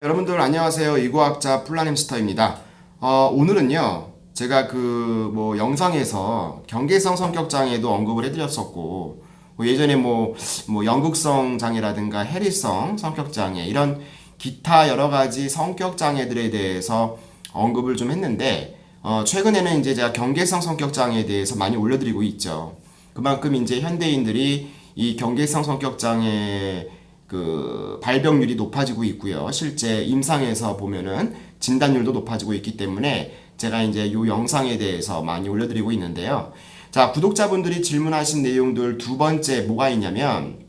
여러분들 안녕하세요. 이고학자 플라햄스터입니다. 오늘은요, 제가 영상에서 경계성 성격 장애도 언급을 해드렸었고, 예전에 연극성 장애라든가 해리성 성격 장애, 이런 기타 여러 가지 성격 장애들에 대해서 언급을 좀 했는데, 최근에는 이제 제가 경계성 성격 장애에 대해서 많이 올려드리고 있죠. 그만큼 이제 현대인들이 이 경계성 성격 장애 발병률이 높아지고 있고요. 실제 임상에서 보면은 진단율도 높아지고 있기 때문에 제가 이제 이 영상에 대해서 많이 올려드리고 있는데요. 자, 구독자분들이 질문하신 내용들 두 번째 뭐가 있냐면,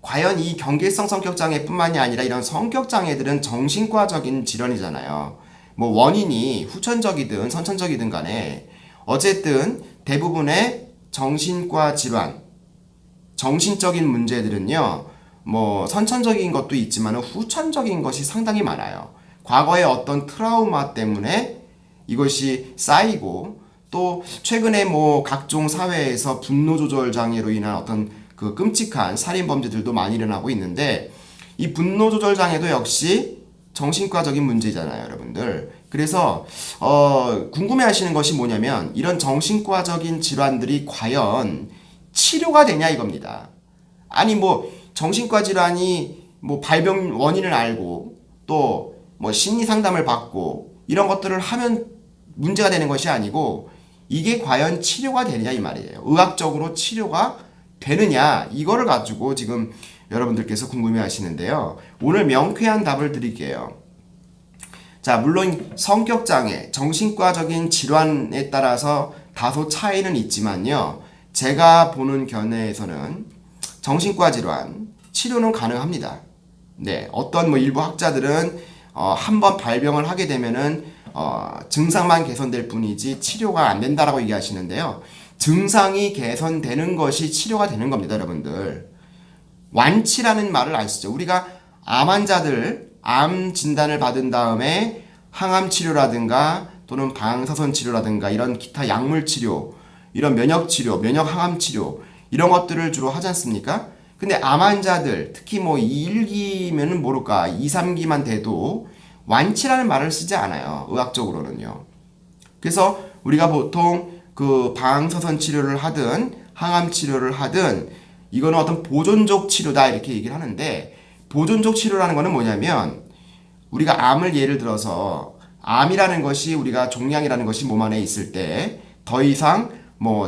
과연 이 경계성 성격장애뿐만이 아니라 이런 성격장애들은 정신과적인 질환이잖아요. 원인이 후천적이든 선천적이든 간에 어쨌든 대부분의 정신과 질환, 정신적인 문제들은요, 선천적인 것도 있지만 후천적인 것이 상당히 많아요. 과거의 어떤 트라우마 때문에 이것이 쌓이고, 또 최근에 각종 사회에서 분노 조절 장애로 인한 어떤 그 끔찍한 살인 범죄들도 많이 일어나고 있는데, 이 분노 조절 장애도 역시 정신과적인 문제잖아요, 여러분들. 그래서 궁금해하시는 것이 뭐냐면, 이런 정신과적인 질환들이 과연 치료가 되냐 이겁니다. 아니 정신과 질환이 발병 원인을 알고 또 심리 상담을 받고 이런 것들을 하면 문제가 되는 것이 아니고, 이게 과연 치료가 되느냐 이 말이에요. 의학적으로 치료가 되느냐, 이거를 가지고 지금 여러분들께서 궁금해 하시는데요. 오늘 명쾌한 답을 드릴게요. 자, 물론 성격장애, 정신과적인 질환에 따라서 다소 차이는 있지만요, 제가 보는 견해에서는 정신과 질환 치료는 가능합니다. 네, 어떤 일부 학자들은 한번 발병을 하게 되면은 증상만 개선될 뿐이지 치료가 안 된다라고 얘기하시는데요. 증상이 개선되는 것이 치료가 되는 겁니다, 여러분들. 완치라는 말을 아시죠? 우리가 암 환자들 암 진단을 받은 다음에 항암 치료라든가 또는 방사선 치료라든가 이런 기타 약물 치료, 이런 면역 치료, 면역 항암 치료 이런 것들을 주로 하지 않습니까? 근데 암 환자들, 특히 1기면은 모를까 2, 3기만 돼도 완치라는 말을 쓰지 않아요, 의학적으로는요. 그래서 우리가 보통 그 방사선 치료를 하든 항암 치료를 하든 이거는 어떤 보존적 치료다 이렇게 얘기를 하는데, 보존적 치료라는 거는 뭐냐면, 우리가 암을 예를 들어서 암이라는 것이, 우리가 종양이라는 것이 몸 안에 있을 때 더 이상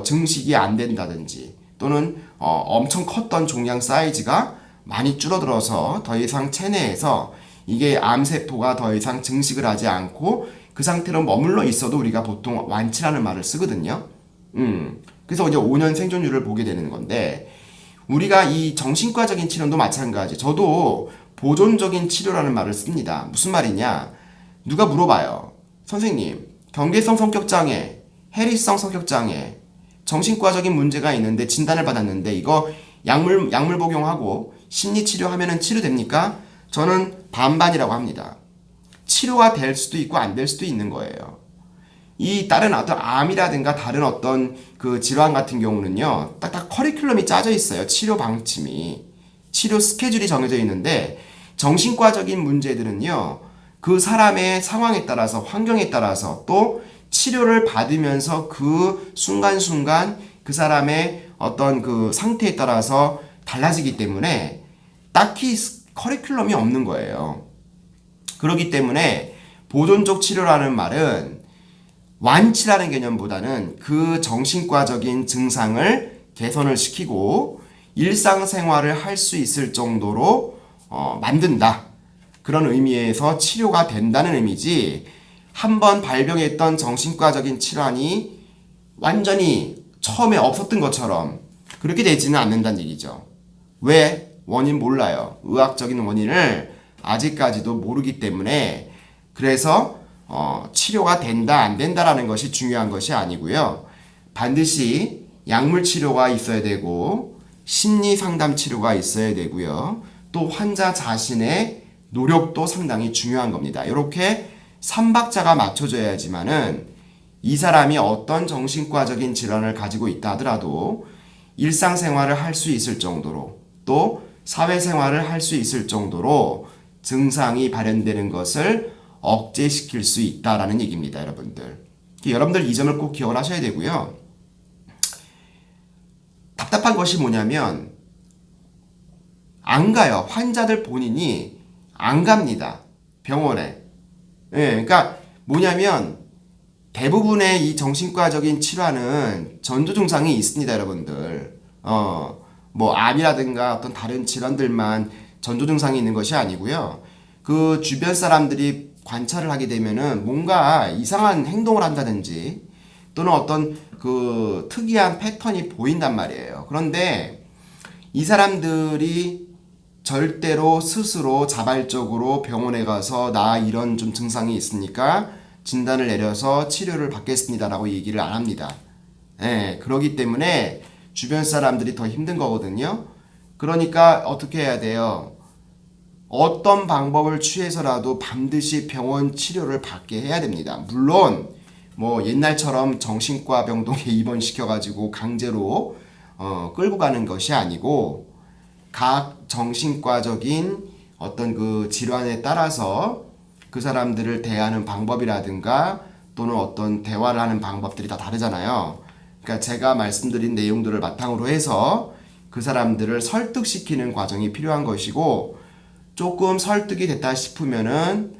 증식이 안 된다든지, 또는 엄청 컸던 종양 사이즈가 많이 줄어들어서 더 이상 체내에서 이게 암세포가 더 이상 증식을 하지 않고 그 상태로 머물러 있어도 우리가 보통 완치라는 말을 쓰거든요. 그래서 이제 5년 생존율을 보게 되는 건데, 우리가 이 정신과적인 치료도 마찬가지. 저도 보존적인 치료라는 말을 씁니다. 무슨 말이냐? 누가 물어봐요. 선생님, 경계성 성격장애, 해리성 성격장애, 정신과적인 문제가 있는데 진단을 받았는데 이거 약물 복용하고 심리 치료하면은 치료됩니까? 저는 반반이라고 합니다. 치료가 될 수도 있고 안 될 수도 있는 거예요. 이 다른 어떤 암이라든가 다른 어떤 그 질환 같은 경우는요, 딱딱 커리큘럼이 짜져 있어요. 치료 방침이, 치료 스케줄이 정해져 있는데, 정신과적인 문제들은요, 그 사람의 상황에 따라서, 환경에 따라서, 또 치료를 받으면서 그 순간순간 그 사람의 어떤 그 상태에 따라서 달라지기 때문에 딱히 커리큘럼이 없는 거예요. 그렇기 때문에 보존적 치료라는 말은 완치라는 개념보다는 그 정신과적인 증상을 개선을 시키고 일상생활을 할 수 있을 정도로 만든다, 그런 의미에서 치료가 된다는 의미지, 한번 발병했던 정신과적인 질환이 완전히 처음에 없었던 것처럼 그렇게 되지는 않는다는 얘기죠. 왜? 원인 몰라요. 의학적인 원인을 아직까지도 모르기 때문에. 그래서 치료가 된다 안 된다라는 것이 중요한 것이 아니고요. 반드시 약물 치료가 있어야 되고 심리 상담 치료가 있어야 되고요. 또 환자 자신의 노력도 상당히 중요한 겁니다. 이렇게 3박자가 맞춰져야지만은 이 사람이 어떤 정신과적인 질환을 가지고 있다 하더라도 일상생활을 할 수 있을 정도로, 또 사회생활을 할 수 있을 정도로 증상이 발현되는 것을 억제시킬 수 있다라는 얘기입니다, 여러분들. 여러분들 이 점을 꼭 기억을 하셔야 되고요. 답답한 것이 뭐냐면 안 가요. 환자들 본인이 안 갑니다, 병원에. 예, 그러니까 뭐냐면 대부분의 이 정신과적인 질환은 전조 증상이 있습니다, 여러분들. 뭐 암이라든가 어떤 다른 질환들만 전조 증상이 있는 것이 아니고요. 그 주변 사람들이 관찰을 하게 되면은 뭔가 이상한 행동을 한다든지 또는 어떤 그 특이한 패턴이 보인단 말이에요. 그런데 이 사람들이 절대로 스스로 자발적으로 병원에 가서 나 이런 좀 증상이 있으니까 진단을 내려서 치료를 받겠습니다라고 얘기를 안 합니다. 예, 그러기 때문에 주변 사람들이 더 힘든 거거든요. 그러니까 어떻게 해야 돼요? 어떤 방법을 취해서라도 반드시 병원 치료를 받게 해야 됩니다. 물론 뭐 옛날처럼 정신과 병동에 입원시켜가지고 강제로 끌고 가는 것이 아니고 각 정신과적인 어떤 그 질환에 따라서 그 사람들을 대하는 방법이라든가 또는 어떤 대화를 하는 방법들이 다 다르잖아요. 그러니까 제가 말씀드린 내용들을 바탕으로 해서 그 사람들을 설득시키는 과정이 필요한 것이고, 조금 설득이 됐다 싶으면은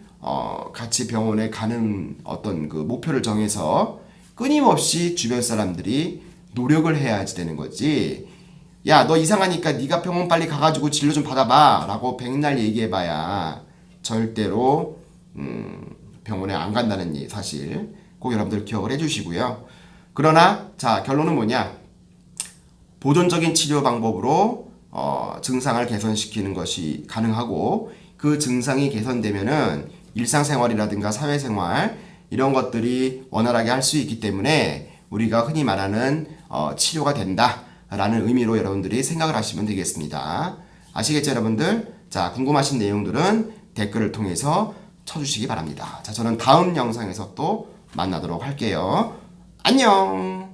같이 병원에 가는 어떤 그 목표를 정해서 끊임없이 주변 사람들이 노력을 해야지 되는 거지. 야, 너 이상하니까 네가 병원 빨리 가가지고 진료 좀 받아봐 라고 백날 얘기해봐야 절대로 병원에 안 간다는 사실 꼭 여러분들 기억을 해주시고요. 그러나 자, 결론은 뭐냐? 보존적인 치료 방법으로 증상을 개선시키는 것이 가능하고, 그 증상이 개선되면은 일상생활이라든가 사회생활 이런 것들이 원활하게 할 수 있기 때문에 우리가 흔히 말하는 치료가 된다라는 의미로 여러분들이 생각을 하시면 되겠습니다. 아시겠죠, 여러분들? 자, 궁금하신 내용들은 댓글을 통해서 쳐주시기 바랍니다. 자, 저는 다음 영상에서 또 만나도록 할게요. 안녕!